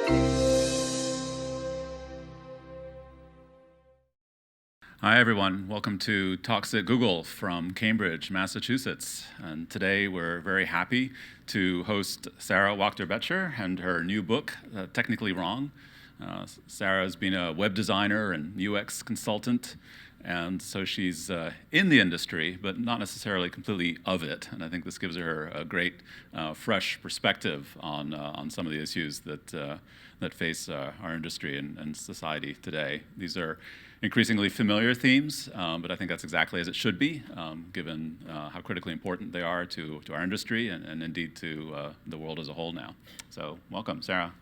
Hi, everyone. Welcome to Talks at Google from Cambridge, Massachusetts. And today we're very happy to host Sara Wachter-Boettcher and her new book, Technically Wrong. Sara's been a web designer and UX consultant, and so she's in the industry, but not necessarily completely of it. And I think this gives her a great, fresh perspective on some of the issues that face our industry and society today. These are increasingly familiar themes, but I think that's exactly as it should be, given how critically important they are to our industry and indeed to the world as a whole now. So welcome, Sara.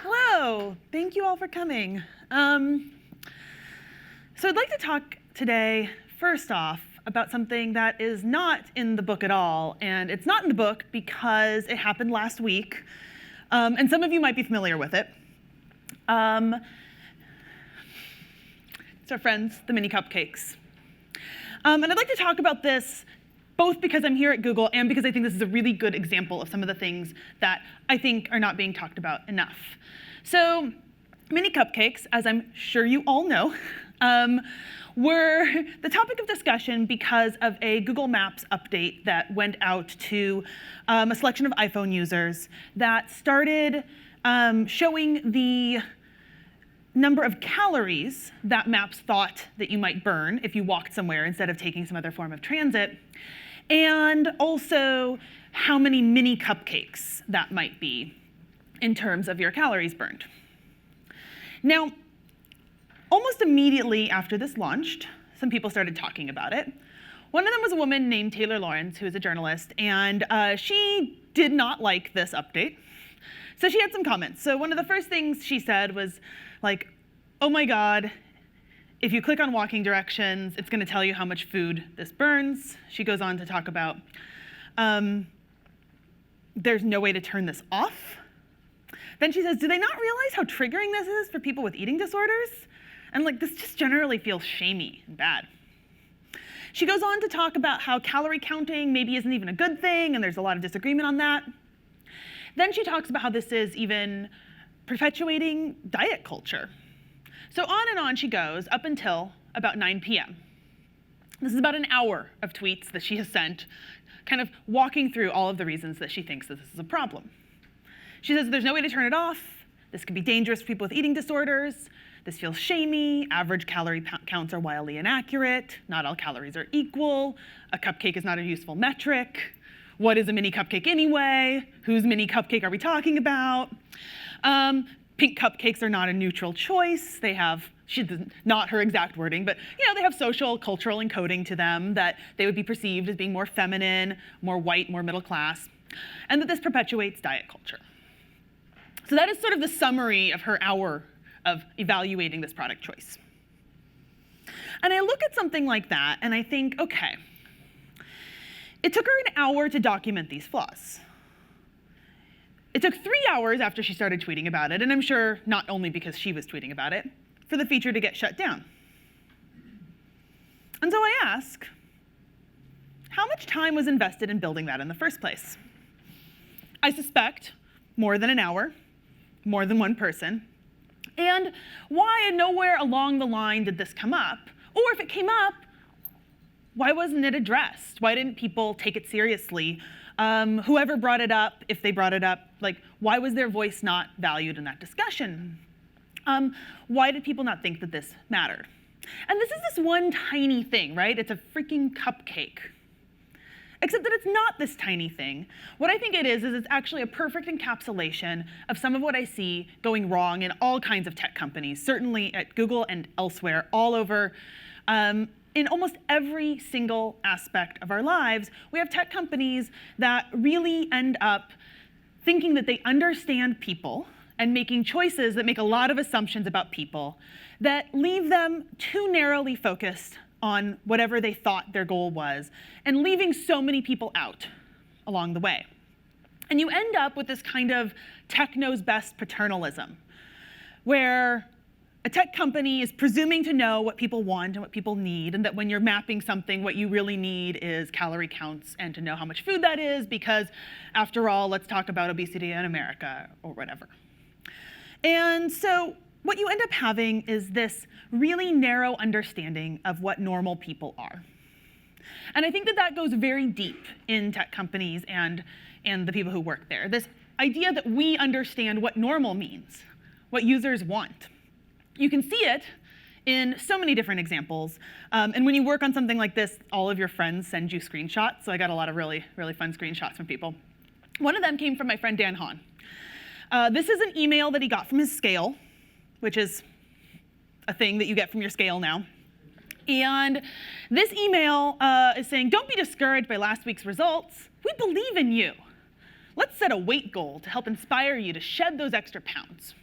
Hello, thank you all for coming. So I'd like to talk today, first off, about something that is not in the book at all. And it's not in the book because it happened last week. And some of you might be familiar with it. It's our friends, the mini cupcakes. And I'd like to talk about this both because I'm here at Google and because I think this is a really good example of some of the things that I think are not being talked about enough. So mini cupcakes, as I'm sure you all know, were the topic of discussion because of a Google Maps update that went out to a selection of iPhone users that started showing the number of calories that Maps thought that you might burn if you walked somewhere instead of taking some other form of transit, and also how many mini cupcakes that might be in terms of your calories burned. Now, almost immediately after this launched, some people started talking about it. One of them was a woman named Taylor Lawrence, who is a journalist, and she did not like this update. So she had some comments. So one of the first things she said was like, oh my God, if you click on walking directions, it's going to tell you how much food this burns. She goes on to talk about there's no way to turn this off. Then she says, do they not realize how triggering this is for people with eating disorders? And like, this just generally feels shamey and bad. She goes on to talk about how calorie counting maybe isn't even a good thing, and there's a lot of disagreement on that. Then she talks about how this is even perpetuating diet culture. So on and on she goes up until about 9 p.m. This is about an hour of tweets that she has sent, kind of walking through all of the reasons that she thinks that this is a problem. She says there's no way to turn it off. This could be dangerous for people with eating disorders. This feels shamey. Average calorie counts are wildly inaccurate. Not all calories are equal. A cupcake is not a useful metric. What is a mini cupcake anyway? Whose mini cupcake are we talking about? Pink cupcakes are not a neutral choice. They have, not her exact wording, but they have social, cultural encoding to them that they would be perceived as being more feminine, more white, more middle class, and that this perpetuates diet culture. So that is sort of the summary of her hour of evaluating this product choice. And I look at something like that and I think, okay, it took her an hour to document these flaws. It took 3 hours after she started tweeting about it, and I'm sure not only because she was tweeting about it, for the feature to get shut down. And so I ask, how much time was invested in building that in the first place? I suspect more than an hour, more than one person. And why and nowhere along the line did this come up? Or if it came up, why wasn't it addressed? Why didn't people take it seriously? Whoever brought it up, if they brought it up, like, why was their voice not valued in that discussion? Why did people not think that this mattered? And this is this one tiny thing, right? It's a freaking cupcake. Except that it's not this tiny thing. What I think it is it's actually a perfect encapsulation of some of what I see going wrong in all kinds of tech companies, certainly at Google and elsewhere, all over. In almost every single aspect of our lives, we have tech companies that really end up thinking that they understand people and making choices that make a lot of assumptions about people that leave them too narrowly focused on whatever they thought their goal was, and leaving so many people out along the way. And you end up with this kind of tech knows best paternalism, where A tech company is presuming to know what people want and what people need, and that when you're mapping something, what you really need is calorie counts and to know how much food that is, because after all, let's talk about obesity in America or whatever. And so what you end up having is this really narrow understanding of what normal people are. And I think that that goes very deep in tech companies and the people who work there. This idea that we understand what normal means, what users want. You can see it in so many different examples. And when you work on something like this, all of your friends send you screenshots. So I got a lot of really, really fun screenshots from people. One of them came from my friend Dan Hahn. This is an email that he got from his scale, which is a thing that you get from your scale now. And this email is saying, don't be discouraged by last week's results. We believe in you. Let's set a weight goal to help inspire you to shed those extra pounds.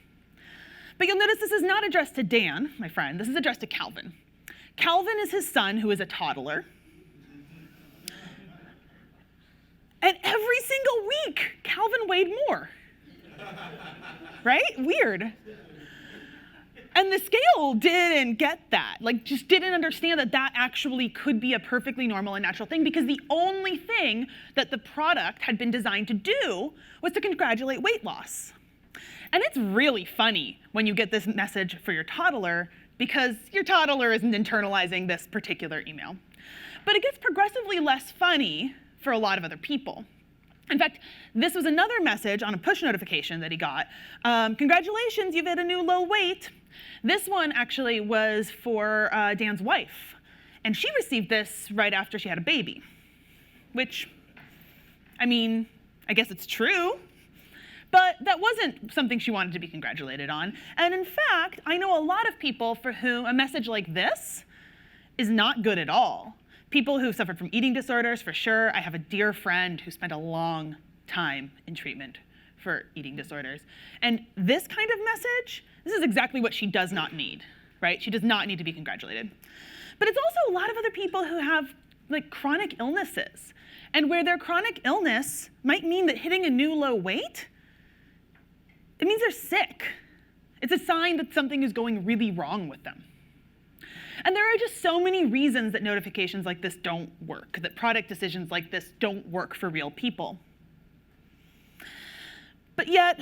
But you'll notice this is not addressed to Dan, my friend. This is addressed to Calvin. Calvin is his son, who is a toddler. And every single week, Calvin weighed more. Right? Weird. And the scale didn't get that, like just didn't understand that that actually could be a perfectly normal and natural thing, because the only thing that the product had been designed to do was to congratulate weight loss. And it's really funny when you get this message for your toddler, because your toddler isn't internalizing this particular email. But it gets progressively less funny for a lot of other people. In fact, this was another message on a push notification that he got. Congratulations, you've hit a new low weight. This one actually was for Dan's wife. And she received this right after she had a baby, which, I mean, I guess it's true. But that wasn't something she wanted to be congratulated on. And in fact, I know a lot of people for whom a message like this is not good at all. People who've suffered from eating disorders, for sure. I have a dear friend who spent a long time in treatment for eating disorders. And this kind of message, this is exactly what she does not need, right? She does not need to be congratulated. But it's also a lot of other people who have like chronic illnesses, and where their chronic illness might mean that hitting a new low weight, it means they're sick. It's a sign that something is going really wrong with them. And there are just so many reasons that notifications like this don't work, that product decisions like this don't work for real people. But yet,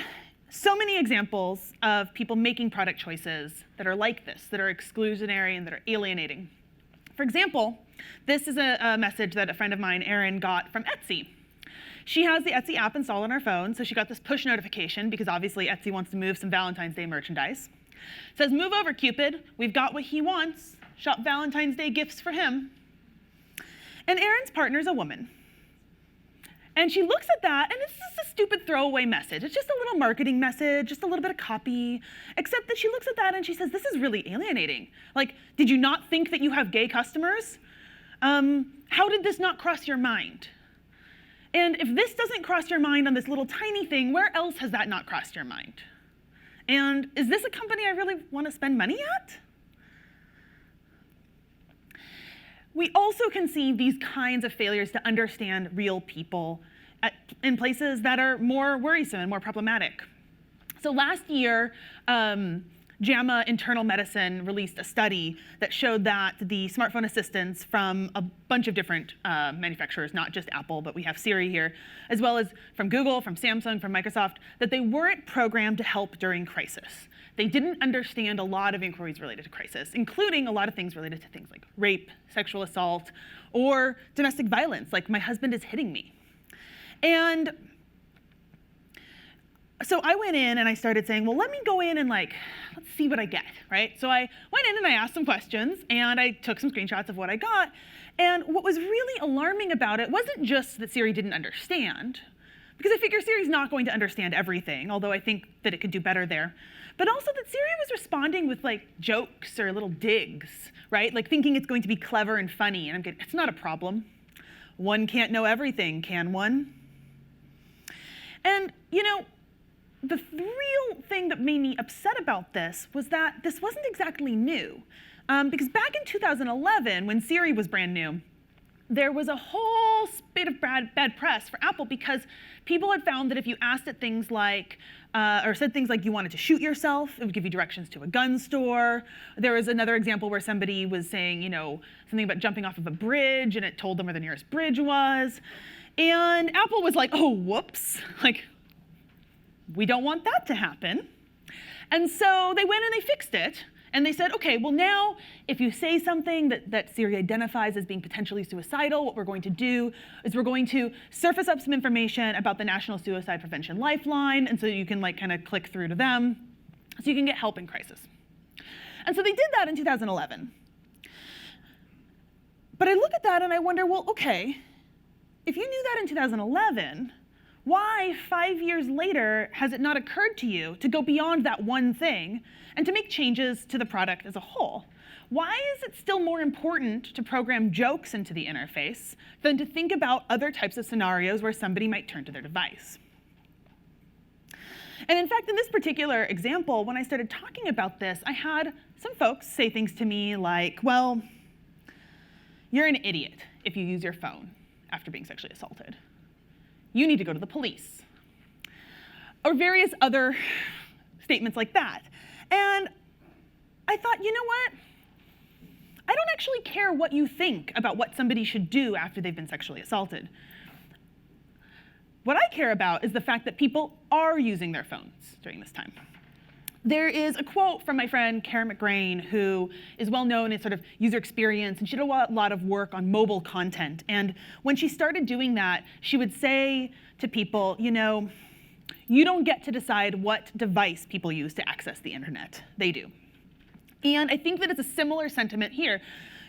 so many examples of people making product choices that are like this, that are exclusionary and that are alienating. For example, this is a message that a friend of mine, Erin, got from Etsy. She has the Etsy app installed on her phone, so she got this push notification because obviously Etsy wants to move some Valentine's Day merchandise. It says, move over, Cupid. We've got what he wants. Shop Valentine's Day gifts for him. And Erin's partner's a woman. And she looks at that, and it's just a stupid throwaway message. It's just a little marketing message, just a little bit of copy, except that she looks at that and she says, this is really alienating. Like, did you not think that you have gay customers? How did this not cross your mind? And if this doesn't cross your mind on this little tiny thing, where else has that not crossed your mind? And is this a company I really want to spend money at? We also can see these kinds of failures to understand real people in places that are more worrisome and more problematic. So last year, JAMA Internal Medicine released a study that showed that the smartphone assistants from a bunch of different manufacturers, not just Apple, but we have Siri here, as well as from Google, from Samsung, from Microsoft, that they weren't programmed to help during crisis. They didn't understand a lot of inquiries related to crisis, including a lot of things related to things like rape, sexual assault, or domestic violence, like my husband is hitting me. And so I went in and I started saying, well, let me go in and let's see what I get, right? So I went in and I asked some questions and I took some screenshots of what I got. And what was really alarming about it wasn't just that Siri didn't understand, because I figure Siri's not going to understand everything, although I think that it could do better there. But also that Siri was responding with jokes or little digs, right? Like thinking it's going to be clever and funny. And I'm getting, it's not a problem. One can't know everything, can one? And the real thing that made me upset about this was that this wasn't exactly new. Because back in 2011, when Siri was brand new, there was a whole spate of bad press for Apple because people had found that if you asked it things like, or said things like you wanted to shoot yourself, it would give you directions to a gun store. There was another example where somebody was saying, something about jumping off of a bridge, and it told them where the nearest bridge was. And Apple was like, oh, whoops. Like, we don't want that to happen. And so they went and they fixed it. And they said, OK, well, now if you say something that Siri identifies as being potentially suicidal, what we're going to do is we're going to surface up some information about the National Suicide Prevention Lifeline. And so you can kind of click through to them so you can get help in crisis. And so they did that in 2011. But I look at that and I wonder, well, OK, if you knew that in 2011, why 5 years later has it not occurred to you to go beyond that one thing and to make changes to the product as a whole? Why is it still more important to program jokes into the interface than to think about other types of scenarios where somebody might turn to their device? And in fact, in this particular example, when I started talking about this, I had some folks say things to me like, well, you're an idiot if you use your phone after being sexually assaulted. You need to go to the police. Or various other statements like that. And I thought, you know what? I don't actually care what you think about what somebody should do after they've been sexually assaulted. What I care about is the fact that people are using their phones during this time. There is a quote from my friend Karen McGrain, who is well known in sort of user experience, and she did a lot of work on mobile content. And when she started doing that, she would say to people, you don't get to decide what device people use to access the internet. They do. And I think that it's a similar sentiment here.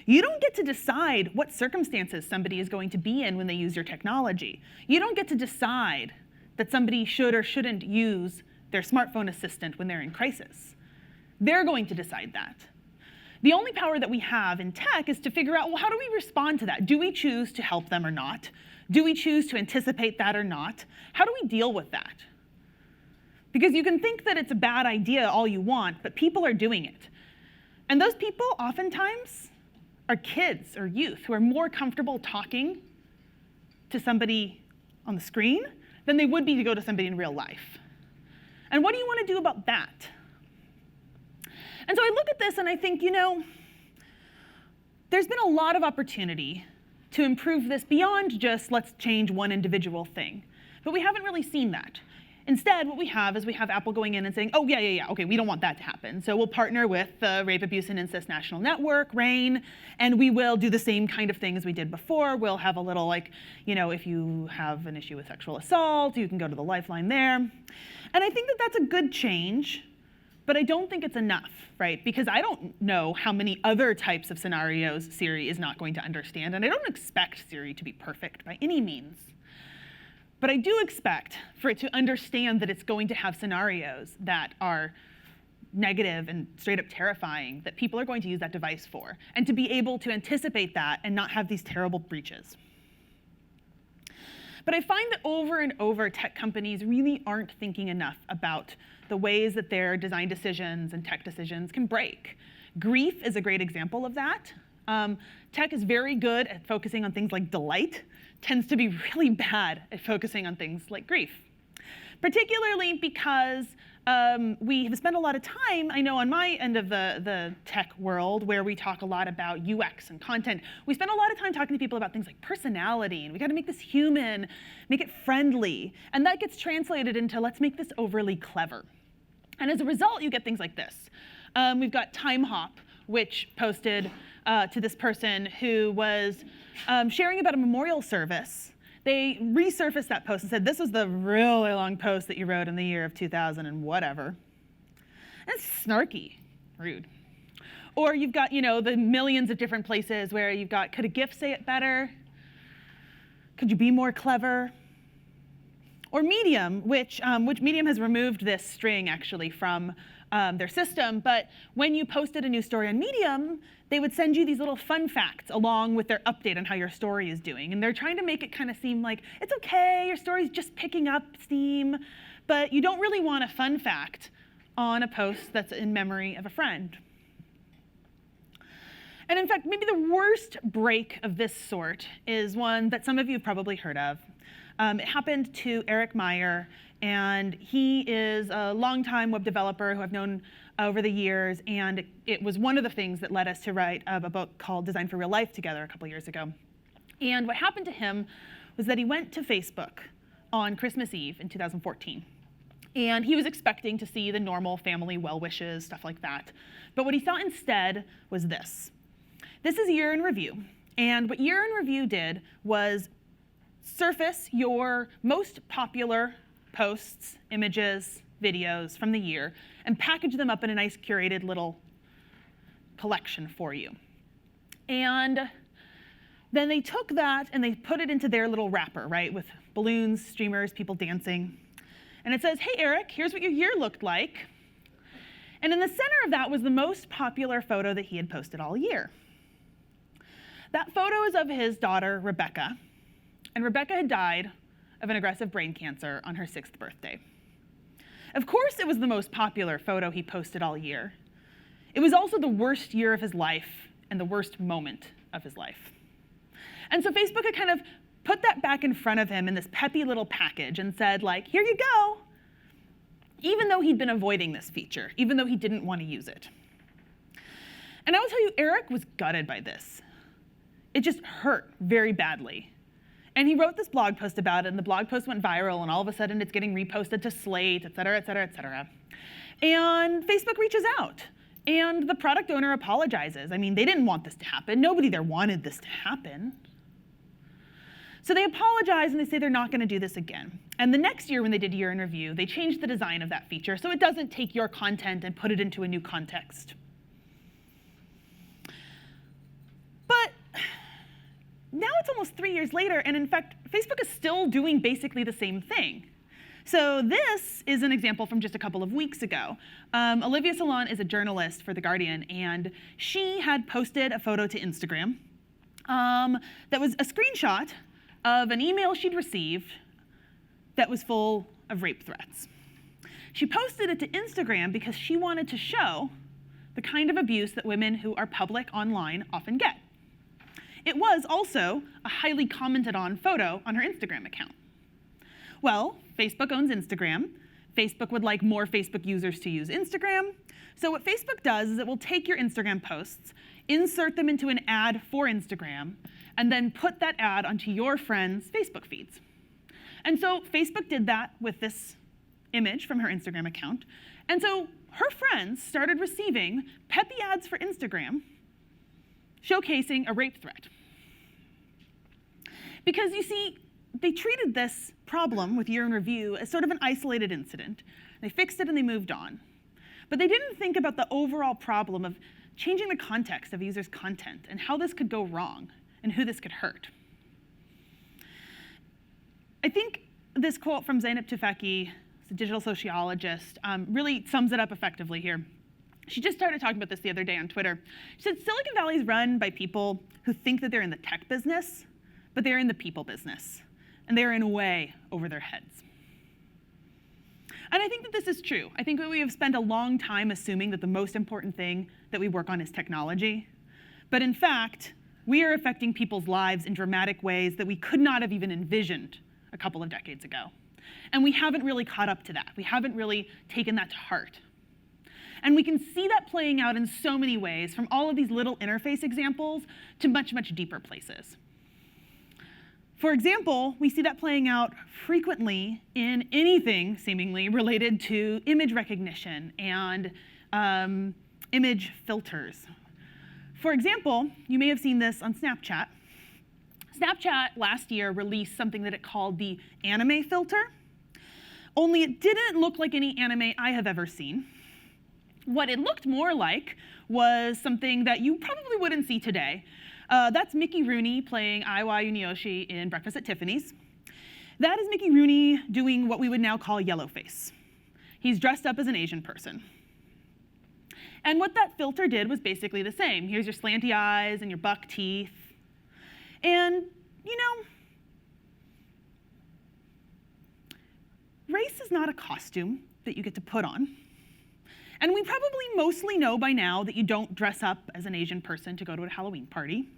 You don't get to decide what circumstances somebody is going to be in when they use your technology. You don't get to decide that somebody should or shouldn't use their smartphone assistant when they're in crisis. They're going to decide that. The only power that we have in tech is to figure out, well, how do we respond to that? Do we choose to help them or not? Do we choose to anticipate that or not? How do we deal with that? Because you can think that it's a bad idea all you want, but people are doing it. And those people oftentimes are kids or youth who are more comfortable talking to somebody on the screen than they would be to go to somebody in real life. And what do you want to do about that? And so I look at this and I think, there's been a lot of opportunity to improve this beyond just let's change one individual thing. But we haven't really seen that. Instead, what we have is we have Apple going in and saying, oh, yeah, OK, we don't want that to happen. So we'll partner with the Rape, Abuse, and Incest National Network, RAINN, and we will do the same kind of thing as we did before. We'll have a little if you have an issue with sexual assault, you can go to the Lifeline there. And I think that that's a good change, but I don't think it's enough, right? Because I don't know how many other types of scenarios Siri is not going to understand, and I don't expect Siri to be perfect by any means. But I do expect for it to understand that it's going to have scenarios that are negative and straight up terrifying that people are going to use that device for, and to be able to anticipate that and not have these terrible breaches. But I find that over and over, tech companies really aren't thinking enough about the ways that their design decisions and tech decisions can break. Grief is a great example of that. Tech is very good at focusing on things like delight, tends to be really bad at focusing on things like grief. Particularly because we have spent a lot of time, I know on my end of the tech world, where we talk a lot about UX and content, we spend a lot of time talking to people about things like personality, and we got to make this human, make it friendly. And that gets translated into let's make this overly clever. And as a result, you get things like this. We've got TimeHop, which posted to this person who was sharing about a memorial service. They resurfaced that post and said, this was the really long post that you wrote in the year of 2000 and whatever. And it's snarky, rude. Or you've got, the millions of different places where you've got, could a GIF say it better? Could you be more clever? Or Medium, which Medium has removed this string actually from their system, but when you posted a new story on Medium, they would send you these little fun facts along with their update on how your story is doing. And they're trying to make it kind of seem like, it's okay, your story's just picking up steam, but you don't really want a fun fact on a post that's in memory of a friend. And in fact, maybe the worst break of this sort is one that some of you have probably heard of. It happened to Eric Meyer, and he is a longtime web developer who I've known over the years, and it was one of the things that led us to write a book called Design for Real Life together a couple years ago. And what happened to him was that he went to Facebook on Christmas Eve in 2014. And he was expecting to see the normal family well wishes, stuff like that. But what he saw instead was this. This is Year in Review. And what Year in Review did was surface your most popular posts, images, videos from the year, and package them up in a nice curated little collection for you. And then they took that and they put it into their little wrapper, right, with balloons, streamers, people dancing. And it says, hey, Eric, here's what your year looked like. And in the center of that was the most popular photo that he had posted all year. That photo is of his daughter, Rebecca. And Rebecca had died of an aggressive brain cancer on her 6th birthday. Of course, it was the most popular photo he posted all year. It was also the worst year of his life and the worst moment of his life. And so Facebook had kind of put that back in front of him in this peppy little package and said, like, here you go, even though he'd been avoiding this feature, even though he didn't want to use it. And I will tell you, Eric was gutted by this. It just hurt very badly. And he wrote this blog post about it, and the blog post went viral, and all of a sudden it's getting reposted to Slate, et cetera, et cetera, et cetera. And Facebook reaches out, and the product owner apologizes. I mean, they didn't want this to happen. Nobody there wanted this to happen. So they apologize, and they say they're not going to do this again. And the next year, when they did Year in Review, they changed the design of that feature so it doesn't take your content and put it into a new context. But now it's almost 3 years later, and in fact, Facebook is still doing basically the same thing. So this is an example from just a couple of weeks ago. Olivia Salon is a journalist for The Guardian, and she had posted a photo to Instagram that was a screenshot of an email she'd received that was full of rape threats. She posted it to Instagram because she wanted to show the kind of abuse that women who are public online often get. It was also a highly commented on photo on her Instagram account. Well, Facebook owns Instagram. Facebook would like more Facebook users to use Instagram. So what Facebook does is it will take your Instagram posts, insert them into an ad for Instagram, and then put that ad onto your friends' Facebook feeds. And so Facebook did that with this image from her Instagram account. And so her friends started receiving peppy ads for Instagram showcasing a rape threat. Because you see, they treated this problem with Year in Review as sort of an isolated incident. They fixed it and they moved on. But they didn't think about the overall problem of changing the context of users' content and how this could go wrong and who this could hurt. I think this quote from Zeynep Tufekci, a digital sociologist, really sums it up effectively here. She just started talking about this the other day on Twitter. She said, Silicon Valley is run by people who think that they're in the tech business, but they're in the people business, and they're in way over their heads. And I think that this is true. I think that we have spent a long time assuming that the most important thing that we work on is technology. But in fact, we are affecting people's lives in dramatic ways that we could not have even envisioned a couple of decades ago. And we haven't really caught up to that. We haven't really taken that to heart. And we can see that playing out in so many ways, from all of these little interface examples to much, much deeper places. For example, we see that playing out frequently in anything seemingly related to image recognition and image filters. For example, you may have seen this on Snapchat. Snapchat last year released something that it called the anime filter, only it didn't look like any anime I have ever seen. What it looked more like was something that you probably wouldn't see today. That's Mickey Rooney playing Aiwa Yunioshi in Breakfast at Tiffany's. That is Mickey Rooney doing what we would now call yellowface. He's dressed up as an Asian person. And what that filter did was basically the same. Here's your slanty eyes and your buck teeth. And, you know, race is not a costume that you get to put on. And we probably mostly know by now that you don't dress up as an Asian person to go to a Halloween party.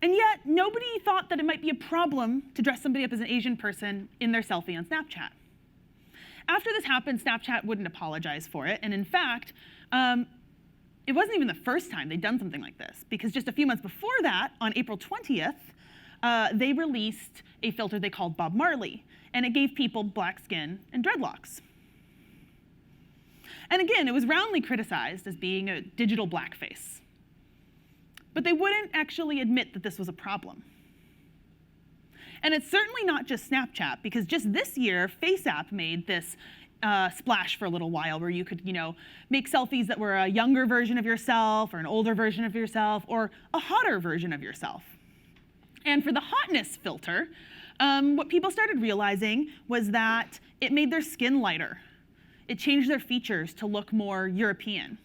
And yet, nobody thought that it might be a problem to dress somebody up as an Asian person in their selfie on Snapchat. After this happened, Snapchat wouldn't apologize for it. And in fact, it wasn't even the first time they'd done something like this, because just a few months before that, on April 20th, they released a filter they called Bob Marley, and it gave people black skin and dreadlocks. And again, it was roundly criticized as being a digital blackface. But they wouldn't actually admit that this was a problem. And it's certainly not just Snapchat, because just this year, FaceApp made this splash for a little while, where you could, make selfies that were a younger version of yourself, or an older version of yourself, or a hotter version of yourself. And for the hotness filter, what people started realizing was that it made their skin lighter. It changed their features to look more European.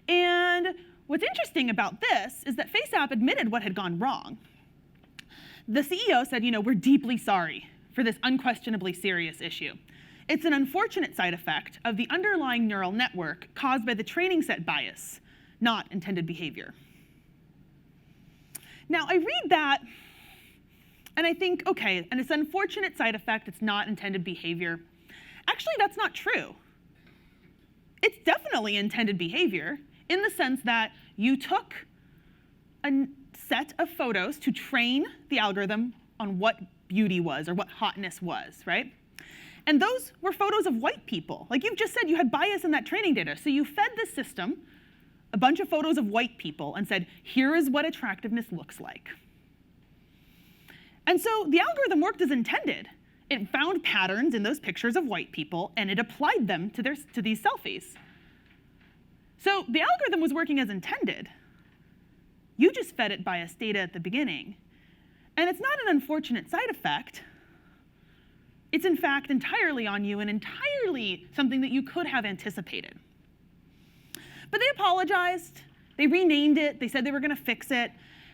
And what's interesting about this is that FaceApp admitted what had gone wrong. The CEO said, we're deeply sorry for this unquestionably serious issue. It's an unfortunate side effect of the underlying neural network caused by the training set bias, not intended behavior. Now, I read that, and I think, okay, and it's an unfortunate side effect, it's not intended behavior. Actually, that's not true. It's definitely intended behavior, in the sense that you took a set of photos to train the algorithm on what beauty was, or what hotness was, right? And those were photos of white people. Like you've just said, you had bias in that training data. So you fed this system a bunch of photos of white people and said, here is what attractiveness looks like. And so the algorithm worked as intended. It found patterns in those pictures of white people, and it applied them to these selfies. So the algorithm was working as intended. You just fed it biased data at the beginning. And it's not an unfortunate side effect. It's in fact entirely on you, and entirely something that you could have anticipated. But they apologized. They renamed it. They said they were going to fix it.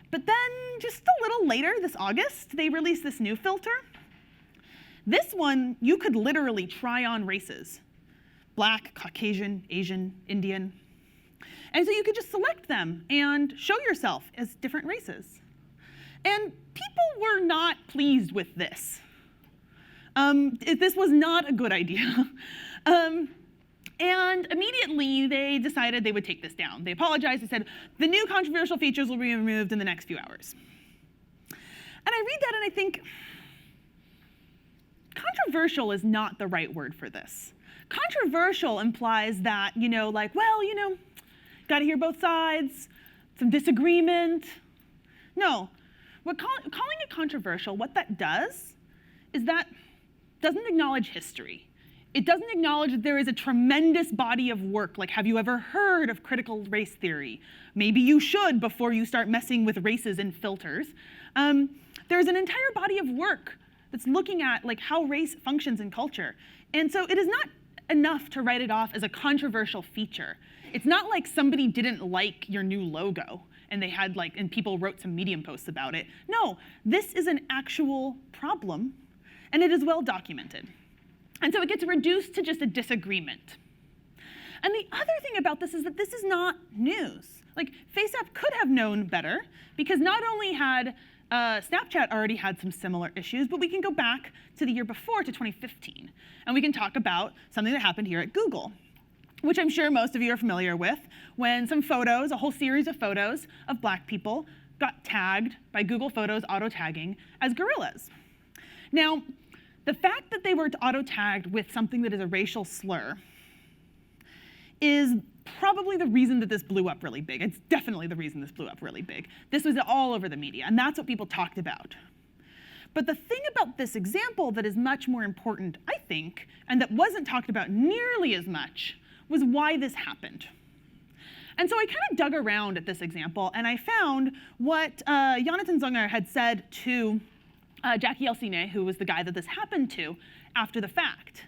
But then just a little later, this August, they released this new filter. This one, you could literally try on races: Black, Caucasian, Asian, Indian. And so you could just select them and show yourself as different races. And people were not pleased with this. This was not a good idea. And immediately they decided they would take this down. They apologized. They said, the new controversial features will be removed in the next few hours. And I read that and I think, controversial is not the right word for this. Controversial implies that, got to hear both sides, some disagreement. No, calling it controversial, what that does is that doesn't acknowledge history. It doesn't acknowledge that there is a tremendous body of work, like, have you ever heard of critical race theory? Maybe you should before you start messing with races and filters. There's an entire body of work that's looking at how race functions in culture. And so it is not enough to write it off as a controversial feature. It's not like somebody didn't like your new logo and they had and people wrote some Medium posts about it. No, this is an actual problem, and it is well documented. And so it gets reduced to just a disagreement. And the other thing about this is that this is not news. FaceApp could have known better, because not only had Snapchat already had some similar issues, but we can go back to the year before, to 2015. And we can talk about something that happened here at Google, which I'm sure most of you are familiar with, when some photos, a whole series of photos of Black people, got tagged by Google Photos auto-tagging as gorillas. Now, the fact that they were auto-tagged with something that is a racial slur is probably the reason that this blew up really big. It's definitely the reason this blew up really big. This was all over the media, and that's what people talked about. But the thing about this example that is much more important, I think, and that wasn't talked about nearly as much, was why this happened. And so I kind of dug around at this example, and I found what Jonathan Zunger had said to Jackie Alcine, who was the guy that this happened to, after the fact.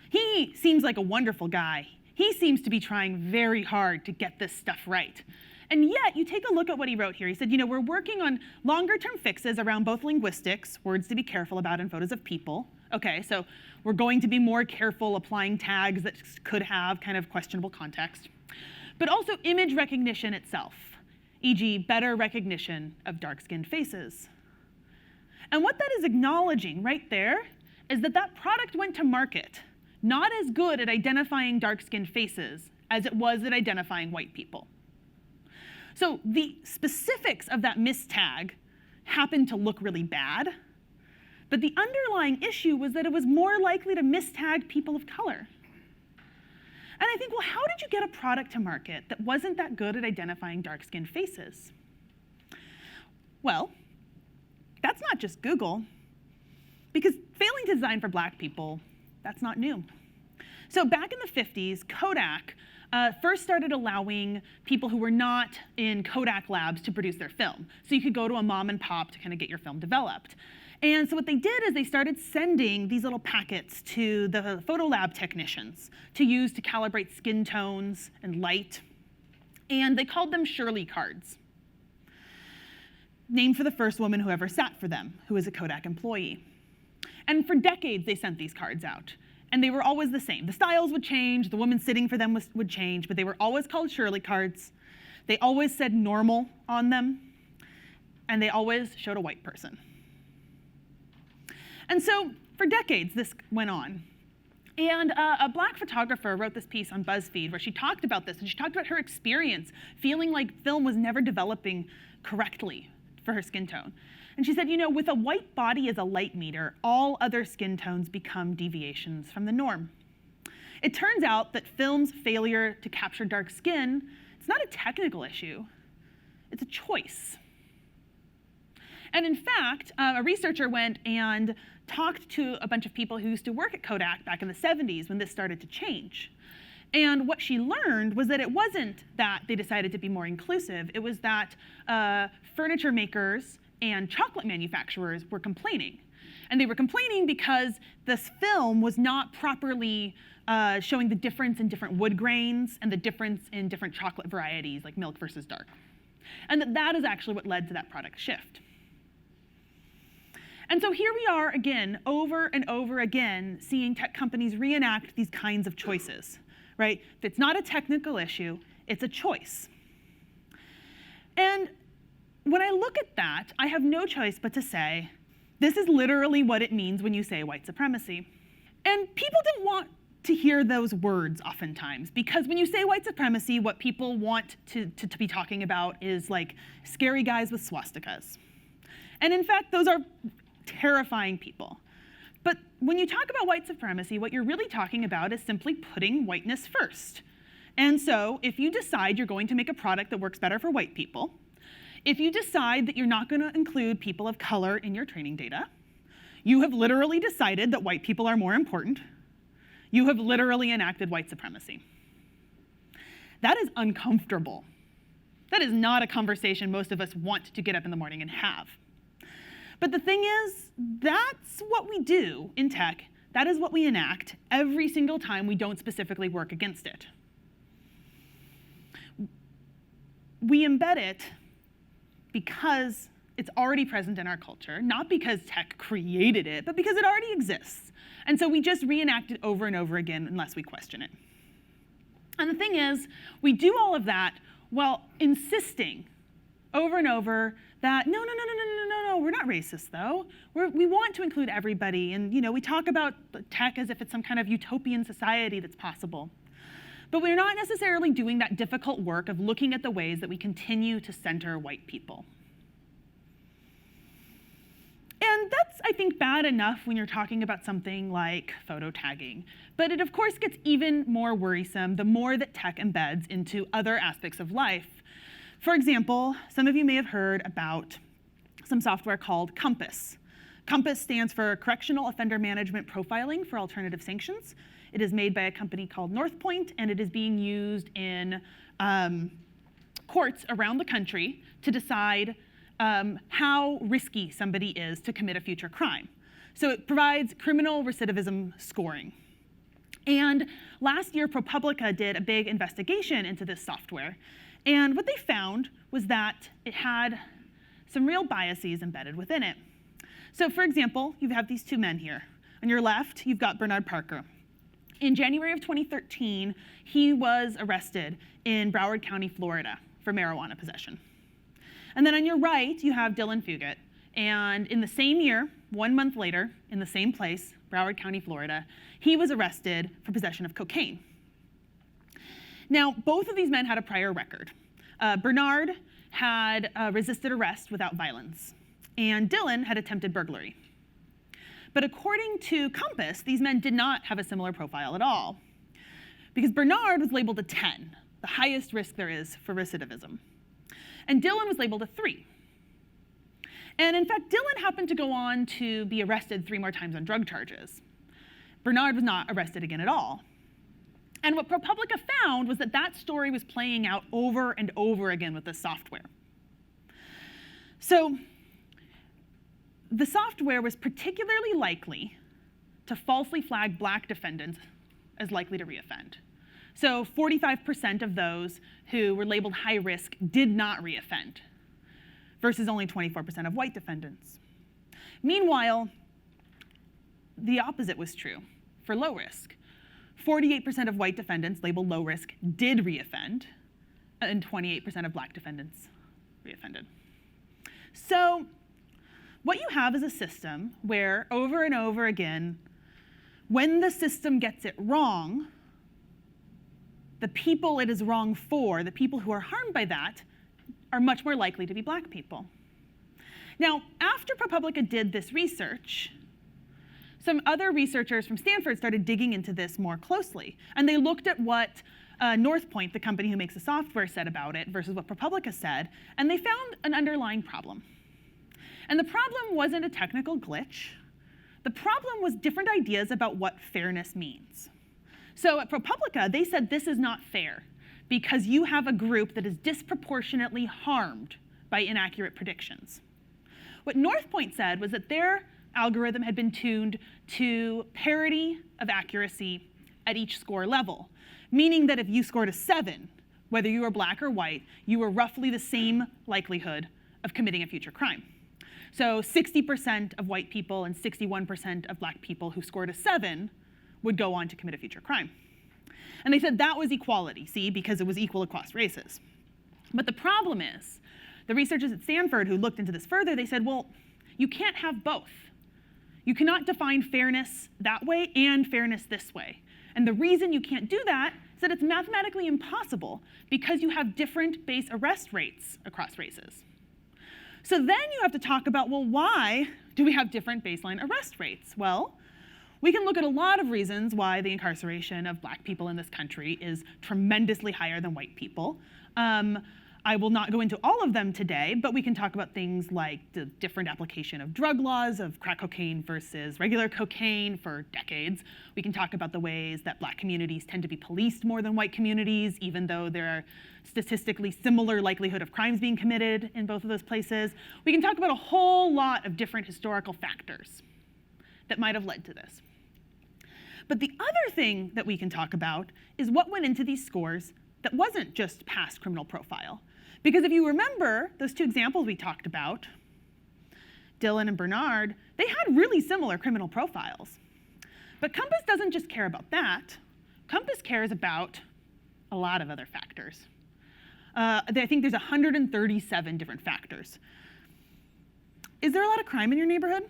He seems like a wonderful guy. He seems to be trying very hard to get this stuff right. And yet, you take a look at what he wrote here. He said, we're working on longer-term fixes around both linguistics, words to be careful about in photos of people, Okay, so we're going to be more careful applying tags that could have kind of questionable context. But also image recognition itself, e.g. better recognition of dark-skinned faces. And what that is acknowledging right there is that that product went to market not as good at identifying dark-skinned faces as it was at identifying white people. So the specifics of that mistag happened to look really bad, but the underlying issue was that it was more likely to mistag people of color. And I think, well, how did you get a product to market that wasn't that good at identifying dark-skinned faces? Well, that's not just Google, because failing to design for black people, that's not new. So back in the 50s, Kodak first started allowing people who were not in Kodak labs to produce their film. So you could go to a mom and pop to kind of get your film developed. And so what they did is they started sending these little packets to the photo lab technicians to use to calibrate skin tones and light. And they called them Shirley cards, named for the first woman who ever sat for them, who was a Kodak employee. And for decades, they sent these cards out. And they were always the same. The styles would change, the woman sitting for them would change, but they were always called Shirley cards. They always said normal on them, and they always showed a white person. And so for decades, this went on. And a black photographer wrote this piece on BuzzFeed where she talked about this, and she talked about her experience feeling like film was never developing correctly for her skin tone. And she said, you know, with a white body as a light meter, all other skin tones become deviations from the norm. It turns out that film's failure to capture dark skin, it's not a technical issue, it's a choice. And in fact, a researcher went and talked to a bunch of people who used to work at Kodak back in the 70s when this started to change. And what she learned was that it wasn't that they decided to be more inclusive, it was that furniture makers and chocolate manufacturers were complaining. And they were complaining because this film was not properly showing the difference in different wood grains and the difference in different chocolate varieties, like milk versus dark. And that is actually what led to that product shift. And so here we are again, over and over again, seeing tech companies reenact these kinds of choices, right? It's not a technical issue, it's a choice. And when I look at that, I have no choice but to say, this is literally what it means when you say white supremacy. And people don't want to hear those words oftentimes, because when you say white supremacy, what people want to be talking about is like scary guys with swastikas. And in fact, those are terrifying people. But when you talk about white supremacy, what you're really talking about is simply putting whiteness first. And so if you decide you're going to make a product that works better for white people, if you decide that you're not going to include people of color in your training data, you have literally decided that white people are more important. You have literally enacted white supremacy. That is uncomfortable. That is not a conversation most of us want to get up in the morning and have. But the thing is, that's what we do in tech. That is what we enact every single time we don't specifically work against it. We embed it because it's already present in our culture, not because tech created it, but because it already exists. And so we just reenact it over and over again unless we question it. And the thing is, we do all of that while insisting over and over that no, we're not racist though. We want to include everybody, and we talk about tech as if it's some kind of utopian society that's possible. But we're not necessarily doing that difficult work of looking at the ways that we continue to center white people. And that's, I think, bad enough when you're talking about something like photo tagging. But it, of course, gets even more worrisome the more that tech embeds into other aspects of life. For example, some of you may have heard about some software called Compass. Compass stands for Correctional Offender Management Profiling for Alternative Sanctions. It is made by a company called Northpoint, and it is being used in courts around the country to decide how risky somebody is to commit a future crime. So it provides criminal recidivism scoring. And last year, ProPublica did a big investigation into this software. And what they found was that it had some real biases embedded within it. So for example, you have these two men here. On your left, you've got Bernard Parker. In January of 2013, he was arrested in Broward County, Florida, for marijuana possession. And then on your right, you have Dylan Fugate. And in the same year, 1 month later, in the same place, Broward County, Florida, he was arrested for possession of cocaine. Now, both of these men had a prior record. Bernard had resisted arrest without violence, and Dylan had attempted burglary. But according to Compass, these men did not have a similar profile at all, because Bernard was labeled a 10, the highest risk there is for recidivism, and Dylan was labeled a 3. And in fact, Dylan happened to go on to be arrested 3 more times on drug charges. Bernard was not arrested again at all. And what ProPublica found was that that story was playing out over and over again with this software. So the software was particularly likely to falsely flag black defendants as likely to reoffend. So 45% of those who were labeled high risk did not reoffend, versus only 24% of white defendants. Meanwhile, the opposite was true for low risk. 48% of white defendants labeled low risk did reoffend, and 28% of black defendants reoffended. So what you have is a system where over and over again, when the system gets it wrong, the people it is wrong for, the people who are harmed by that, are much more likely to be black people. Now, after ProPublica did this research, some other researchers from Stanford started digging into this more closely. And they looked at what Northpoint, the company who makes the software, said about it versus what ProPublica said, and they found an underlying problem. And the problem wasn't a technical glitch. The problem was different ideas about what fairness means. So at ProPublica, they said this is not fair because you have a group that is disproportionately harmed by inaccurate predictions. What Northpoint said was that their algorithm had been tuned to parity of accuracy at each score level, meaning that if you scored a 7, whether you were black or white, you were roughly the same likelihood of committing a future crime. So 60% of white people and 61% of black people who scored a 7 would go on to commit a future crime. And they said that was equality, see, because it was equal across races. But the problem is, the researchers at Stanford who looked into this further, they said, well, you can't have both. You cannot define fairness that way and fairness this way. And the reason you can't do that is that it's mathematically impossible because you have different base arrest rates across races. So then you have to talk about, well, why do we have different baseline arrest rates? Well, we can look at a lot of reasons why the incarceration of black people in this country is tremendously higher than white people. I will not go into all of them today, but we can talk about things like the different application of drug laws of crack cocaine versus regular cocaine for decades. We can talk about the ways that black communities tend to be policed more than white communities, even though there are statistically similar likelihood of crimes being committed in both of those places. We can talk about a whole lot of different historical factors that might have led to this. But the other thing that we can talk about is what went into these scores that wasn't just past criminal profile. Because if you remember those 2 examples we talked about, Dylan and Bernard, they had really similar criminal profiles. But Compass doesn't just care about that. Compass cares about a lot of other factors. I think there's 137 different factors. Is there a lot of crime in your neighborhood?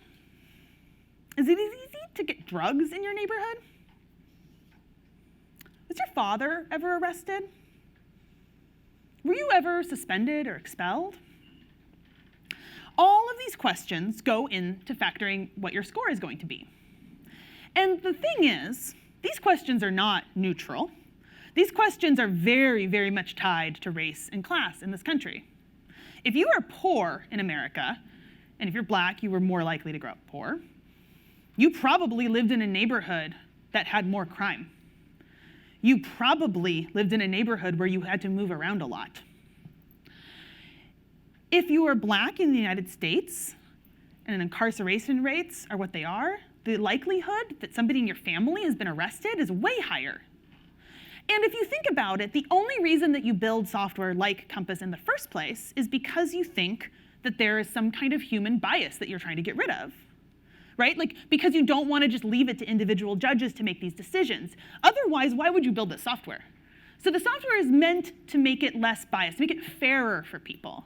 Is it easy to get drugs in your neighborhood? Was your father ever arrested? Were you ever suspended or expelled? All of these questions go into factoring what your score is going to be. And the thing is, these questions are not neutral. These questions are very, very much tied to race and class in this country. If you are poor in America, and if you're black, you were more likely to grow up poor, you probably lived in a neighborhood that had more crime. You probably lived in a neighborhood where you had to move around a lot. If you are black in the United States and incarceration rates are what they are, the likelihood that somebody in your family has been arrested is way higher. And if you think about it, the only reason that you build software like Compass in the first place is because you think that there is some kind of human bias that you're trying to get rid of. right? Like, because you don't want to just leave it to individual judges to make these decisions. Otherwise, why would you build this software? So the software is meant to make it less biased, make it fairer for people.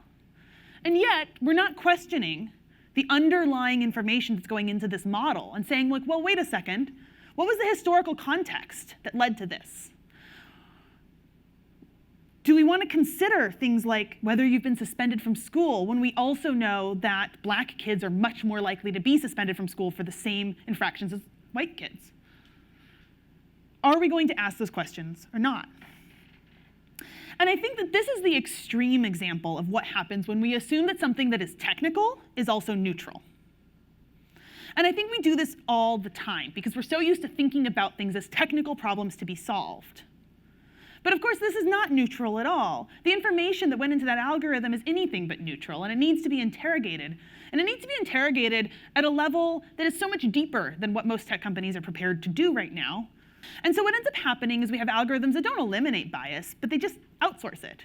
And yet, we're not questioning the underlying information that's going into this model and saying, like, well, wait a second. What was the historical context that led to this? Do we want to consider things like whether you've been suspended from school when we also know that black kids are much more likely to be suspended from school for the same infractions as white kids? Are we going to ask those questions or not? And I think that this is the extreme example of what happens when we assume that something that is technical is also neutral. And I think we do this all the time because we're so used to thinking about things as technical problems to be solved. But of course, this is not neutral at all. The information that went into that algorithm is anything but neutral, and it needs to be interrogated. And it needs to be interrogated at a level that is so much deeper than what most tech companies are prepared to do right now. And so what ends up happening is we have algorithms that don't eliminate bias, but they just outsource it.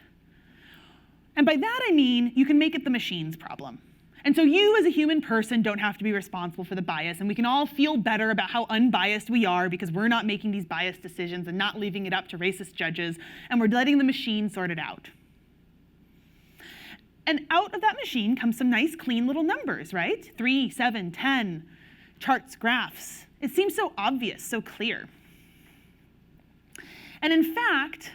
And by that I mean you can make it the machine's problem. And so you as a human person don't have to be responsible for the bias, and we can all feel better about how unbiased we are because we're not making these biased decisions and not leaving it up to racist judges, and we're letting the machine sort it out. And out of that machine comes some nice, clean little numbers, right? 3, 7, 10, charts, graphs. It seems so obvious, so clear. And in fact,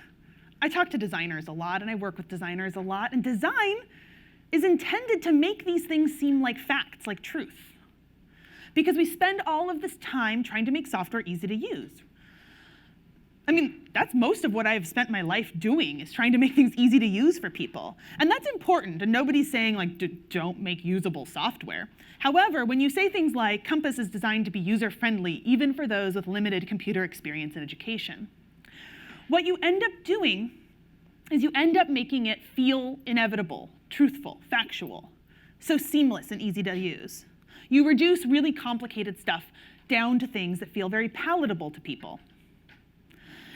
I talk to designers a lot, and I work with designers a lot, and design is intended to make these things seem like facts, like truth. Because we spend all of this time trying to make software easy to use. I mean, that's most of what I've spent my life doing, is trying to make things easy to use for people. And that's important, and nobody's saying, like, don't make usable software. However, when you say things like, Compass is designed to be user-friendly, even for those with limited computer experience and education, what you end up doing is you end up making it feel inevitable, truthful, factual, so seamless and easy to use. You reduce really complicated stuff down to things that feel very palatable to people.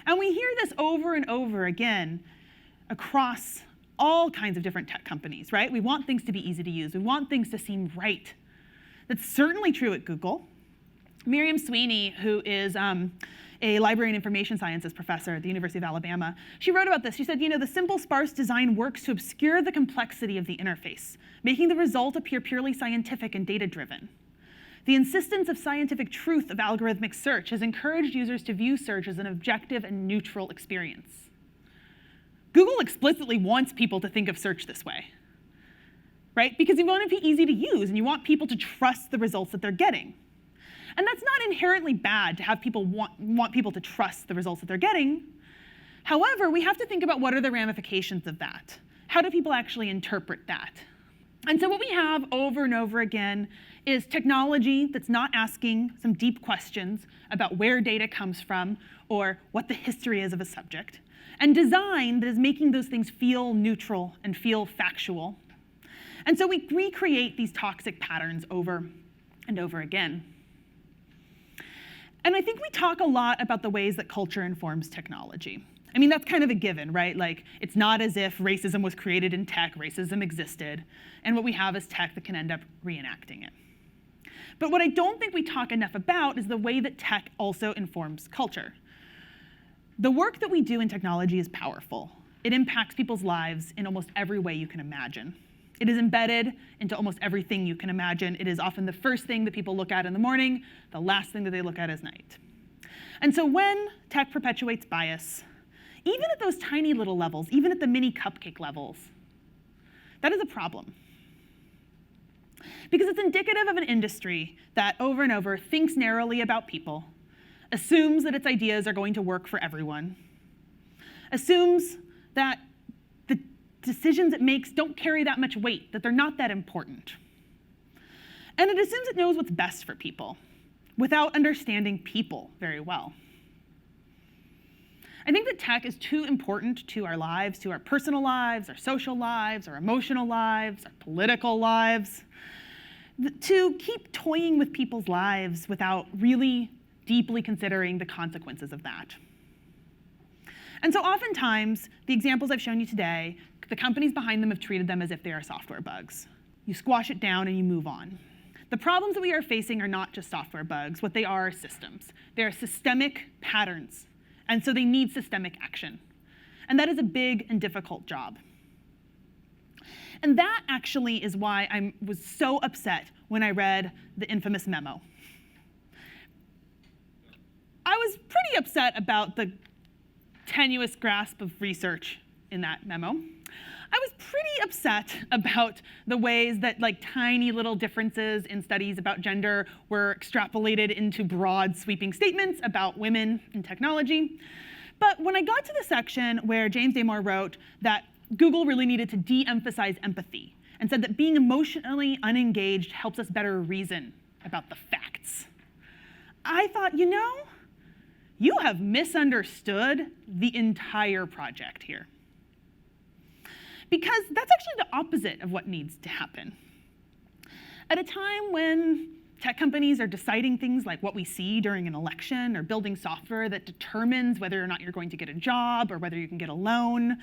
And we hear this over and over again across all kinds of different tech companies, right? We want things to be easy to use. We want things to seem right. That's certainly true at Google. Miriam Sweeney, who is a library and information sciences professor at the University of Alabama, she wrote about this. She said, the simple, sparse design works to obscure the complexity of the interface, making the result appear purely scientific and data-driven. The insistence of scientific truth of algorithmic search has encouraged users to view search as an objective and neutral experience. Google explicitly wants people to think of search this way, right? Because you want it to be easy to use, and you want people to trust the results that they're getting. And that's not inherently bad to have people want people to trust the results that they're getting. However, we have to think about what are the ramifications of that. How do people actually interpret that? And so what we have over and over again is technology that's not asking some deep questions about where data comes from or what the history is of a subject, and design that is making those things feel neutral and feel factual. And so we recreate these toxic patterns over and over again. And I think we talk a lot about the ways that culture informs technology. I mean, that's kind of a given, right? Like, it's not as if racism was created in tech, racism existed, and what we have is tech that can end up reenacting it. But what I don't think we talk enough about is the way that tech also informs culture. The work that we do in technology is powerful. It impacts people's lives in almost every way you can imagine. It is embedded into almost everything you can imagine. It is often the first thing that people look at in the morning, the last thing that they look at at night. And so when tech perpetuates bias, even at those tiny little levels, even at the mini cupcake levels, that is a problem. Because it's indicative of an industry that over and over thinks narrowly about people, assumes that its ideas are going to work for everyone, assumes that the decisions it makes don't carry that much weight, that they're not that important. And it assumes it knows what's best for people without understanding people very well. I think that tech is too important to our lives, to our personal lives, our social lives, our emotional lives, our political lives, to keep toying with people's lives without really deeply considering the consequences of that. And so oftentimes, the examples I've shown you today, the companies behind them have treated them as if they are software bugs. You squash it down and you move on. The problems that we are facing are not just software bugs. What they are systems. They are systemic patterns, and so they need systemic action. And that is a big and difficult job. And that actually is why I was so upset when I read the infamous memo. I was pretty upset about the tenuous grasp of research in that memo. I was pretty upset about the ways that tiny little differences in studies about gender were extrapolated into broad sweeping statements about women in technology. But when I got to the section where James Damore wrote that Google really needed to de-emphasize empathy and said that being emotionally unengaged helps us better reason about the facts, I thought, you have misunderstood the entire project here. Because that's actually the opposite of what needs to happen. At a time when tech companies are deciding things like what we see during an election or building software that determines whether or not you're going to get a job or whether you can get a loan,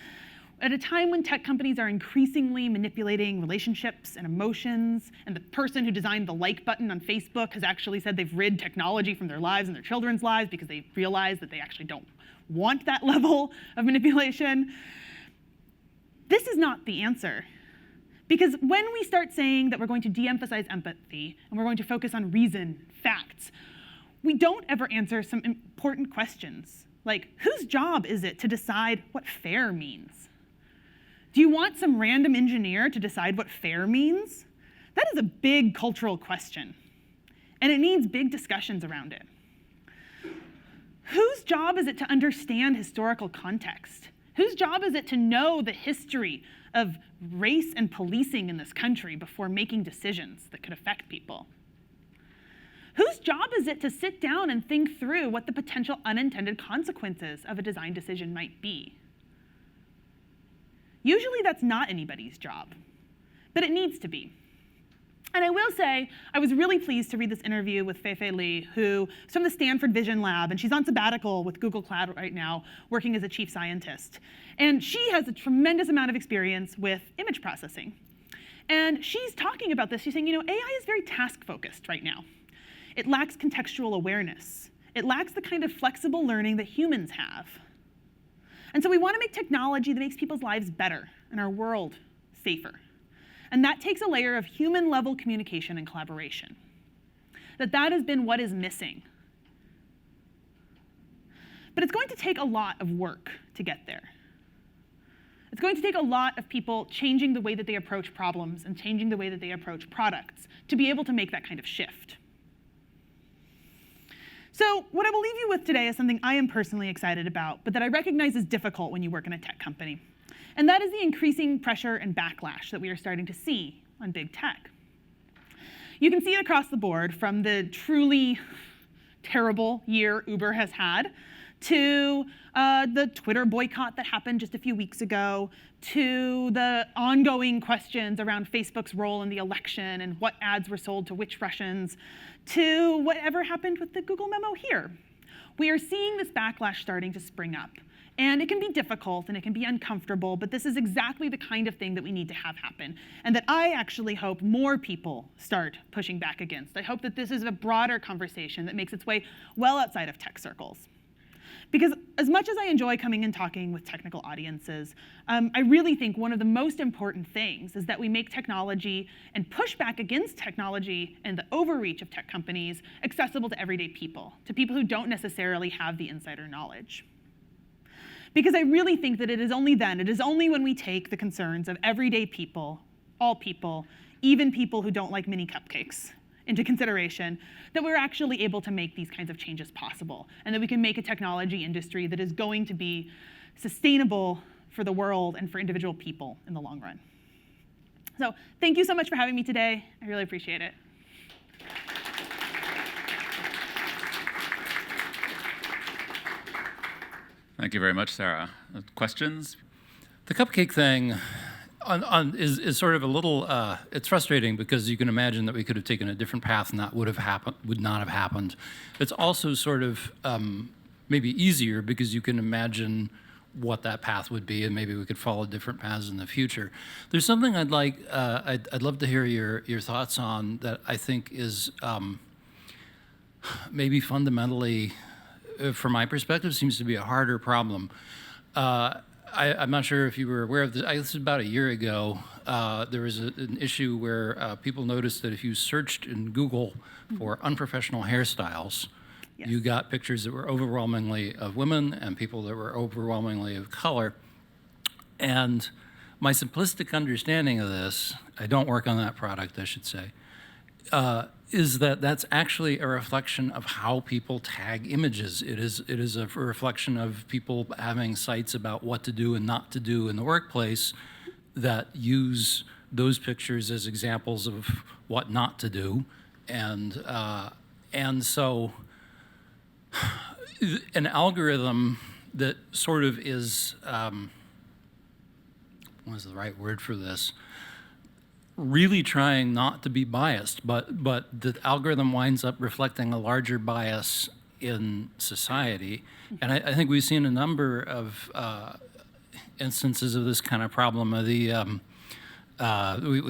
at a time when tech companies are increasingly manipulating relationships and emotions, and the person who designed the like button on Facebook has actually said they've rid technology from their lives and their children's lives because they realize that they actually don't want that level of manipulation, this is not the answer. Because when we start saying that we're going to de-emphasize empathy and we're going to focus on reason, facts, we don't ever answer some important questions, like whose job is it to decide what fair means? Do you want some random engineer to decide what fair means? That is a big cultural question, and it needs big discussions around it. Whose job is it to understand historical context? Whose job is it to know the history of race and policing in this country before making decisions that could affect people? Whose job is it to sit down and think through what the potential unintended consequences of a design decision might be? Usually that's not anybody's job, but it needs to be. And I will say, I was really pleased to read this interview with Fei-Fei Li, who's from the Stanford Vision Lab, and she's on sabbatical with Google Cloud right now, working as a chief scientist. And she has a tremendous amount of experience with image processing. And she's talking about this. She's saying, AI is very task-focused right now. It lacks contextual awareness. It lacks the kind of flexible learning that humans have. And so we want to make technology that makes people's lives better and our world safer. And that takes a layer of human-level communication and collaboration. That has been what is missing. But it's going to take a lot of work to get there. It's going to take a lot of people changing the way that they approach problems and changing the way that they approach products to be able to make that kind of shift. So what I will leave you with today is something I am personally excited about, but that I recognize is difficult when you work in a tech company. And that is the increasing pressure and backlash that we are starting to see on big tech. You can see it across the board, from the truly terrible year Uber has had, to the Twitter boycott that happened just a few weeks ago, to the ongoing questions around Facebook's role in the election and what ads were sold to which Russians, to whatever happened with the Google memo here. We are seeing this backlash starting to spring up. And it can be difficult and it can be uncomfortable, but this is exactly the kind of thing that we need to have happen, and that I actually hope more people start pushing back against. I hope that this is a broader conversation that makes its way well outside of tech circles. Because as much as I enjoy coming and talking with technical audiences, I really think one of the most important things is that we make technology and push back against technology and the overreach of tech companies accessible to everyday people, to people who don't necessarily have the insider knowledge. Because I really think that it is only when we take the concerns of everyday people, all people, even people who don't like mini cupcakes, into consideration, that we're actually able to make these kinds of changes possible, and that we can make a technology industry that is going to be sustainable for the world and for individual people in the long run. So thank you so much for having me today. I really appreciate it. Thank you very much, Sara. Questions? The cupcake thing is sort of a little, it's frustrating because you can imagine that we could have taken a different path and that would not have happened. It's also sort of maybe easier because you can imagine what that path would be, and maybe we could follow different paths in the future. There's something I'd love to hear your thoughts on that I think is maybe fundamentally, from my perspective, seems to be a harder problem. I'm not sure if you were aware of this. This was about a year ago. There was an issue where people noticed that if you searched in Google for unprofessional hairstyles, Yes. you got pictures that were overwhelmingly of women and people that were overwhelmingly of color. And my simplistic understanding of this, I don't work on that product, I should say, is that that's actually a reflection of how people tag images. It is a reflection of people having sites about what to do and not to do in the workplace that use those pictures as examples of what not to do. And so an algorithm that sort of is, what is the right word for this? Really trying not to be biased, but the algorithm winds up reflecting a larger bias in society. And I think we've seen a number of instances of this kind of problem. We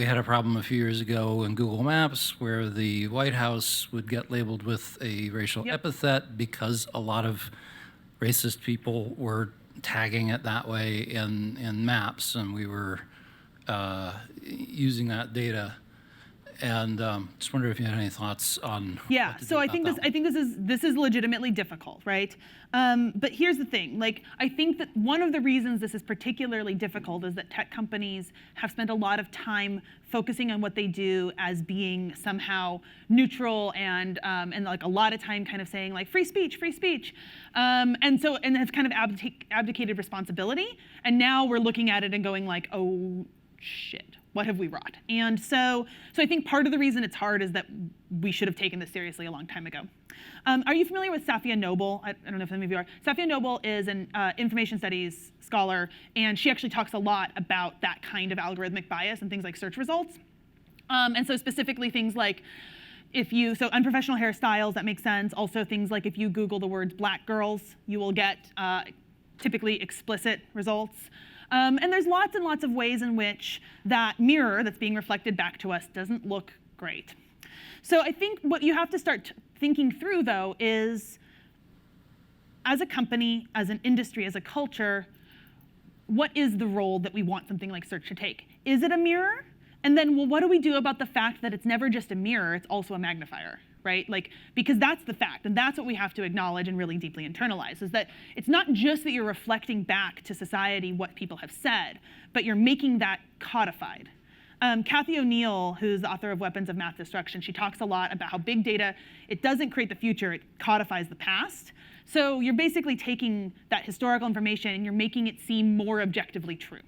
had a problem a few years ago in Google Maps where the White House would get labeled with a racial epithet because a lot of racist people were tagging it that way in maps, and we were using that data. And just wonder if you had any thoughts on. Yeah. So I think this is legitimately difficult, right? But here's the thing. Like, I think that one of the reasons this is particularly difficult is that tech companies have spent a lot of time focusing on what they do as being somehow neutral and like a lot of time kind of saying like free speech, and have kind of abdicated responsibility. And now we're looking at it and going like, oh shit. What have we wrought? And so I think part of the reason it's hard is that we should have taken this seriously a long time ago. Are you familiar with Safiya Noble? I don't know if any of you are. Safiya Noble is an information studies scholar, and she actually talks a lot about that kind of algorithmic bias and things like search results. And so specifically things like so unprofessional hairstyles, that makes sense. Also things like if you Google the words black girls, you will get typically explicit results. And there's lots and lots of ways in which that mirror that's being reflected back to us doesn't look great. So I think what you have to start thinking through, though, is as a company, as an industry, as a culture, what is the role that we want something like search to take? Is it a mirror? And then, well, what do we do about the fact that it's never just a mirror, it's also a magnifier? Right? Like, because that's the fact, and that's what we have to acknowledge and really deeply internalize, is that it's not just that you're reflecting back to society what people have said, but you're making that codified. Cathy O'Neil, who's the author of Weapons of Math Destruction, she talks a lot about how big data, it doesn't create the future, it codifies the past. So you're basically taking that historical information and you're making it seem more objectively true.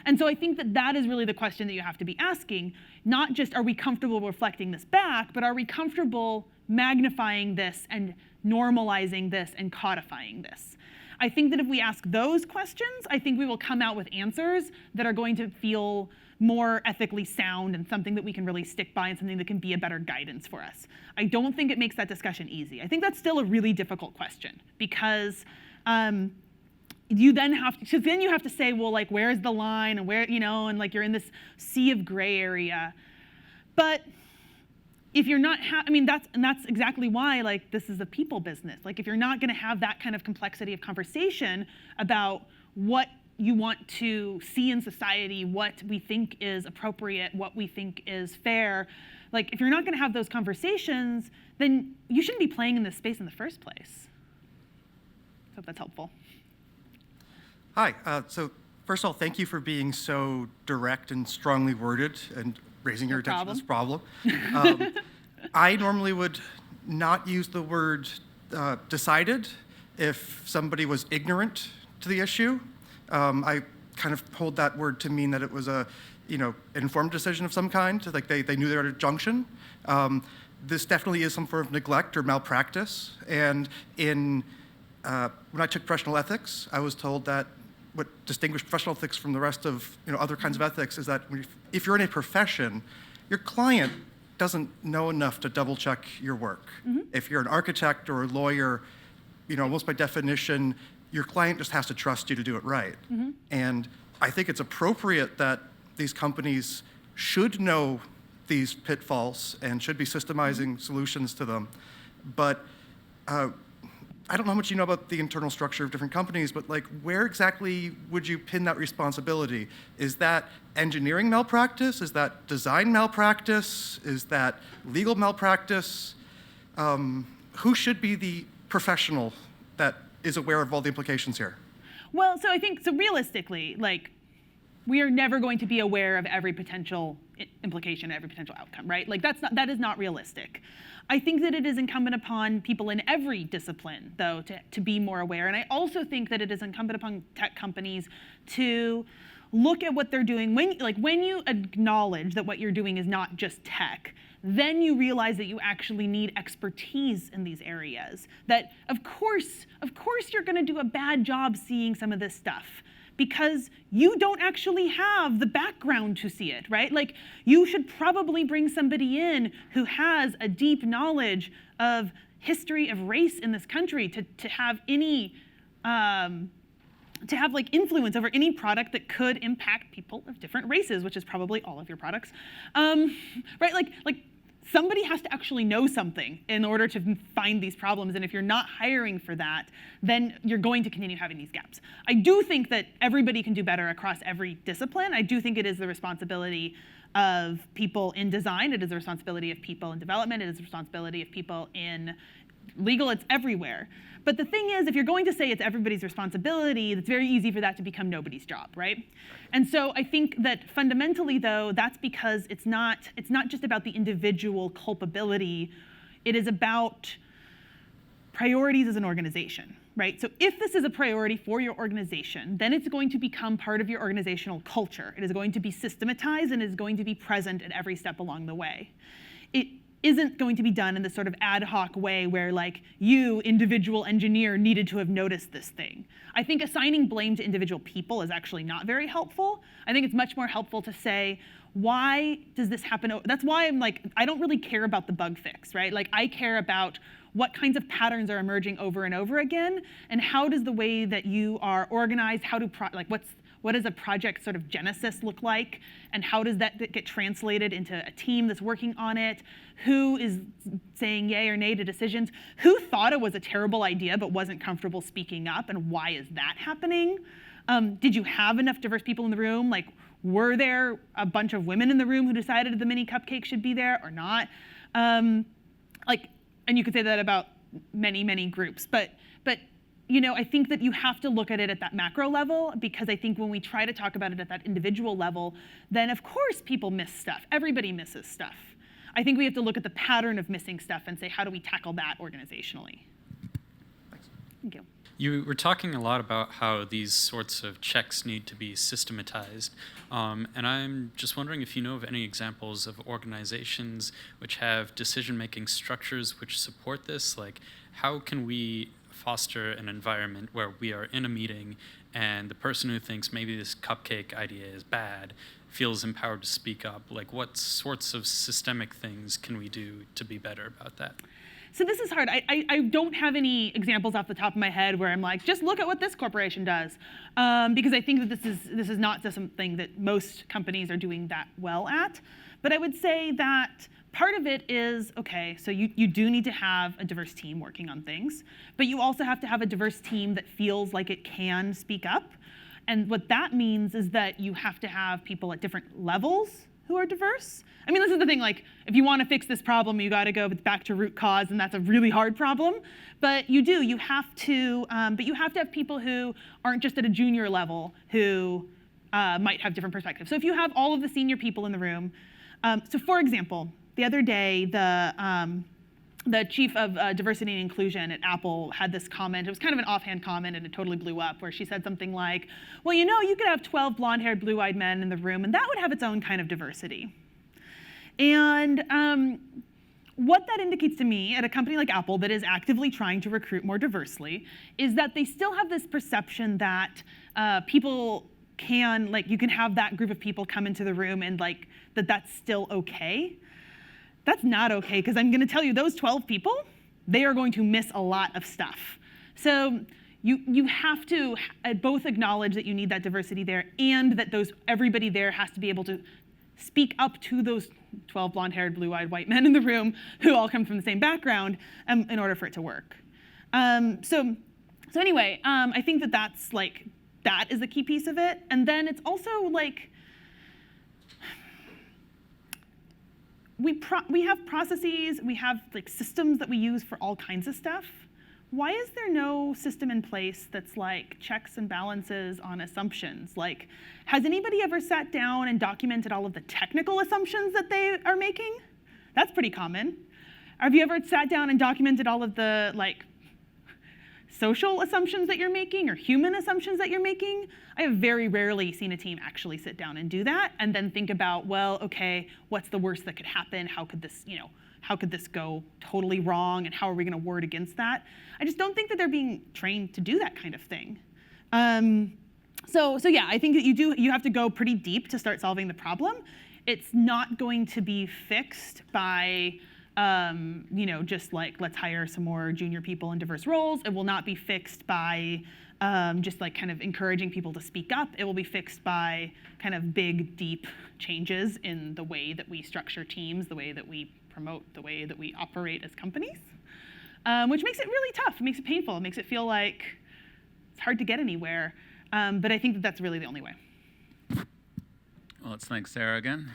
And so I think that that is really the question that you have to be asking, not just are we comfortable reflecting this back, but are we comfortable magnifying this and normalizing this and codifying this? I think that if we ask those questions, I think we will come out with answers that are going to feel more ethically sound and something that we can really stick by and something that can be a better guidance for us. I don't think it makes that discussion easy. I think that's still a really difficult question because you then have to say, well, like, where's the line and where, and like you're in this sea of gray area. But if you're not, that's exactly why like this is a people business. Like if you're not going to have that kind of complexity of conversation about what you want to see in society, what we think is appropriate, what we think is fair, like if you're not going to have those conversations, then you shouldn't be playing in this space in the first place. I hope that's helpful. Hi. So first of all, thank you for being so direct and strongly worded and raising your attention to this problem. I normally would not use the word decided if somebody was ignorant to the issue. I kind of hold that word to mean that it was an informed decision of some kind, like they knew they were at a junction. This definitely is some form of neglect or malpractice. And when I took professional ethics, I was told that what distinguished professional ethics from the rest of other kinds of ethics is that if you're in a profession, your client doesn't know enough to double check your work. Mm-hmm. If you're an architect or a lawyer, almost by definition, your client just has to trust you to do it right. And I think it's appropriate that these companies should know these pitfalls and should be systemizing solutions to them. But I don't know how much you know about the internal structure of different companies, but like, where exactly would you pin that responsibility? Is that engineering malpractice? Is that design malpractice? Is that legal malpractice? Who should be the professional that is aware of all the implications here? Well, so I think, so realistically, like, we are never going to be aware of every potential implication, every potential outcome, right? Like, that is not realistic. I think that it is incumbent upon people in every discipline, though, to be more aware. And I also think that it is incumbent upon tech companies to look at what they're doing. When you acknowledge that what you're doing is not just tech, then you realize that you actually need expertise in these areas. That, of course you're going to do a bad job seeing some of this stuff, because you don't actually have the background to see it, right? Like, you should probably bring somebody in who has a deep knowledge of history of race in this country to have any, to have like influence over any product that could impact people of different races, which is probably all of your products, right? Like somebody has to actually know something in order to find these problems, and if you're not hiring for that, then you're going to continue having these gaps. I do think that everybody can do better across every discipline. I do think it is the responsibility of people in design, it is the responsibility of people in development, it is the responsibility of people in legal, it's everywhere. But the thing is, if you're going to say it's everybody's responsibility, it's very easy for that to become nobody's job, right? And so I think that fundamentally, though, that's because it's not just about the individual culpability, it is about priorities as an organization, right? So if this is a priority for your organization, then it's going to become part of your organizational culture. It is going to be systematized and is going to be present at every step along the way. It isn't going to be done in this sort of ad hoc way where, like, you, individual engineer, needed to have noticed this thing. I think assigning blame to individual people is actually not very helpful. I think it's much more helpful to say, why does this happen? That's why I'm like, I don't really care about the bug fix, right? Like, I care about what kinds of patterns are emerging over and over again, and how does the way that you are organized, what does a project sort of genesis look like, and how does that get translated into a team that's working on it? Who is saying yay or nay to decisions? Who thought it was a terrible idea but wasn't comfortable speaking up, and why is that happening? Did you have enough diverse people in the room? Like, were there a bunch of women in the room who decided the mini cupcake should be there or not? And you could say that about many, many groups, but you know, I think that you have to look at it at that macro level, because I think when we try to talk about it at that individual level, then of course people miss stuff. Everybody misses stuff. I think we have to look at the pattern of missing stuff and say, how do we tackle that organizationally? Thanks. Thank you. You were talking a lot about how these sorts of checks need to be systematized. And I'm just wondering if you know of any examples of organizations which have decision-making structures which support this. Like, how can we foster an environment where we are in a meeting and the person who thinks maybe this cupcake idea is bad feels empowered to speak up? Like, what sorts of systemic things can we do to be better about that? So this is hard. I don't have any examples off the top of my head where I'm like, just look at what this corporation does, because I think that this is not just something that most companies are doing that well at. But I would say that part of it is, okay, so you do need to have a diverse team working on things, but you also have to have a diverse team that feels like it can speak up. And what that means is that you have to have people at different levels who are diverse. I mean, this is the thing, like, if you want to fix this problem, you got to go back to root cause, and that's a really hard problem. But you have to have people who aren't just at a junior level who might have different perspectives. So if you have all of the senior people in the room, so for example, the other day, the chief of diversity and inclusion at Apple had this comment. It was kind of an offhand comment, and it totally blew up, where she said something like, well, you know, you could have 12 blonde-haired, blue-eyed men in the room, and that would have its own kind of diversity. And what that indicates to me at a company like Apple that is actively trying to recruit more diversely is that they still have this perception that people can, like, you can have that group of people come into the room and, like, that's still okay. That's not okay, because I'm going to tell you, those 12 people, they are going to miss a lot of stuff. So you have to both acknowledge that you need that diversity there, and that everybody there has to be able to speak up to those 12 blonde-haired, blue-eyed white men in the room who all come from the same background in order for it to work. So anyway, I think that is the key piece of it. And then it's also like, we have processes, we have like systems that we use for all kinds of stuff. Why is there no system in place that's like checks and balances on assumptions? Like, has anybody ever sat down and documented all of the technical assumptions that they are making? That's pretty common. Have you ever sat down and documented all of the like social assumptions that you're making or human assumptions that you're making? I have very rarely seen a team actually sit down and do that and then think about, well, okay, what's the worst that could happen? How could this go totally wrong, and how are we going to ward against that? I just don't think that they're being trained to do that kind of thing. So yeah, I think that you have to go pretty deep to start solving the problem. It's not going to be fixed by just like, let's hire some more junior people in diverse roles. It will not be fixed by just like kind of encouraging people to speak up. It will be fixed by kind of big, deep changes in the way that we structure teams, the way that we promote, the way that we operate as companies, which makes it really tough. It makes it painful. It makes it feel like it's hard to get anywhere. But I think that that's really the only way. Well, let's thank Sara again.